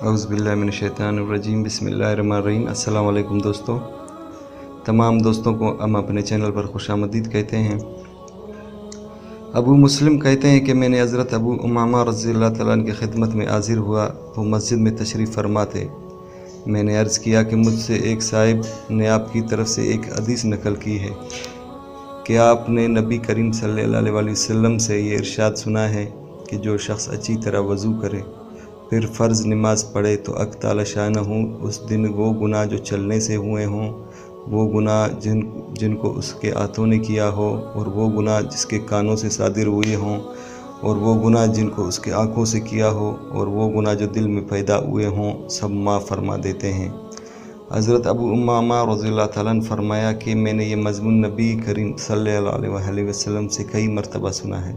اعوذ باللہ من الشیطان الرجیم بسم اللہ الرحمن الرحیم۔ السلام علیکم دوستوں، تمام دوستوں کو ہم اپنے چینل پر خوش آمدید کہتے ہیں۔ ابو مسلم کہتے ہیں کہ میں نے حضرت ابو امامہ رضی اللہ تعالیٰ عنہ کی خدمت میں حاضر ہوا، وہ مسجد میں تشریف فرما تھے۔ میں نے عرض کیا کہ مجھ سے ایک صاحب نے آپ کی طرف سے ایک حدیث نقل کی ہے کہ آپ نے نبی کریم صلی اللہ علیہ وسلم سے یہ ارشاد سنا ہے کہ جو شخص اچھی طرح وضو کرے پھر فرض نماز پڑھے تو حق تعالی شانہ اس دن وہ گناہ جو چلنے سے ہوئے ہوں، وہ گناہ جن کو اس کے ہاتھوں نے کیا ہو، اور وہ گناہ جس کے کانوں سے صادر ہوئے ہوں، اور وہ گناہ جن کو اس کے آنکھوں سے کیا ہو، اور وہ گناہ جو دل میں پیدا ہوئے ہوں، سب معاف فرما دیتے ہیں۔ حضرت ابو امامہ رضی اللہ تعالیٰ عنہ فرمایا کہ میں نے یہ مضمون نبی کریم صلی اللہ علیہ وسلم سے کئی مرتبہ سنا ہے۔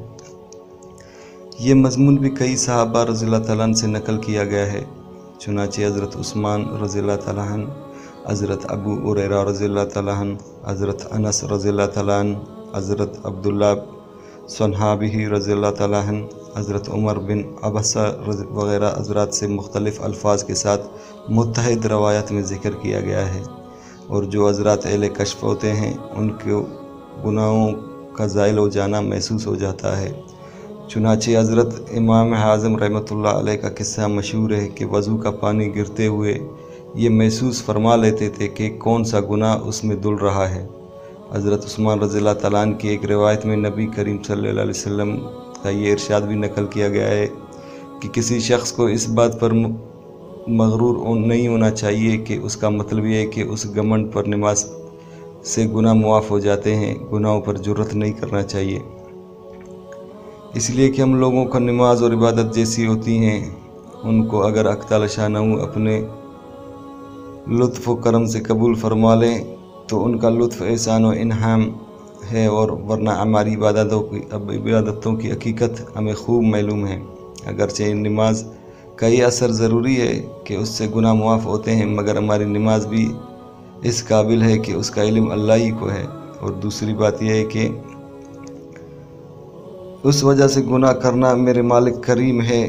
یہ مضمون بھی کئی صحابہ رضی اللہ تعالیٰ عنہ سے نقل کیا گیا ہے، چنانچہ حضرت عثمان رضی اللہ تعالیٰ عنہ، حضرت ابو ہریرہ رضی اللہ تعالیٰ عنہ، حضرت انس رضی اللہ تعالیٰ عنہ، حضرت عبداللہ صحابی رضی اللہ تعالیٰ عنہ، حضرت عمر بن عبسہ وغیرہ حضرات سے مختلف الفاظ کے ساتھ متعدد روایات میں ذکر کیا گیا ہے، اور جو حضرات اہل کشف ہوتے ہیں ان کے گناہوں کا زائل ہو جانا محسوس ہو جاتا ہے۔ چنانچہ حضرت امام اعظم رحمۃ اللہ علیہ کا قصہ مشہور ہے کہ وضو کا پانی گرتے ہوئے یہ محسوس فرما لیتے تھے کہ کون سا گناہ اس میں دھل رہا ہے۔ حضرت عثمان رضی اللہ تعالیٰ عنہ کی ایک روایت میں نبی کریم صلی اللہ علیہ وسلم کا یہ ارشاد بھی نقل کیا گیا ہے کہ کسی شخص کو اس بات پر مغرور نہیں ہونا چاہیے کہ اس کا مطلب یہ ہے کہ اس گھمنڈ پر نماز سے گناہ معاف ہو جاتے ہیں، گناہوں پر جرأت نہیں کرنا چاہیے، اس لیے کہ ہم لوگوں کا نماز اور عبادت جیسی ہوتی ہیں، ان کو اگر حق تعالی شانہ اپنے لطف و کرم سے قبول فرما لیں تو ان کا لطف احسان و انعام ہے، اور ورنہ ہماری عبادتوں کی حقیقت ہمیں خوب معلوم ہے۔ اگرچہ نماز کا یہ اثر ضروری ہے کہ اس سے گناہ معاف ہوتے ہیں، مگر ہماری نماز بھی اس قابل ہے کہ اس کا علم اللہ ہی کو ہے، اور دوسری بات یہ ہے کہ اس وجہ سے گناہ کرنا میرے مالک کریم ہے،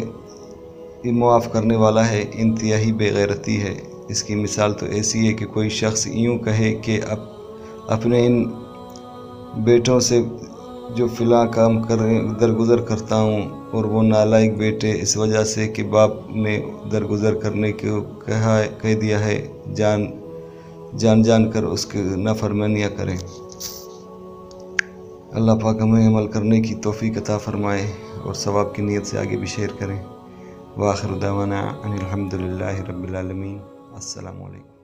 یہ معاف کرنے والا ہے، انتہائی بے غیرتی ہے۔ اس کی مثال تو ایسی ہے کہ کوئی شخص یوں کہے کہ اپنے ان بیٹوں سے جو فلاں کام درگزر کرتا ہوں، اور وہ نالائق بیٹے اس وجہ سے کہ باپ نے درگزر کرنے کو کہہ دیا ہے جان کر اس کی نافرمانیاں کریں۔ اللہ پاک ہمیں عمل کرنے کی توفیق عطا فرمائے اور ثواب کی نیت سے آگے بھی شیئر کریں۔ وآخر دعوانا ان الحمدللہ رب العالمین۔ السلام علیکم۔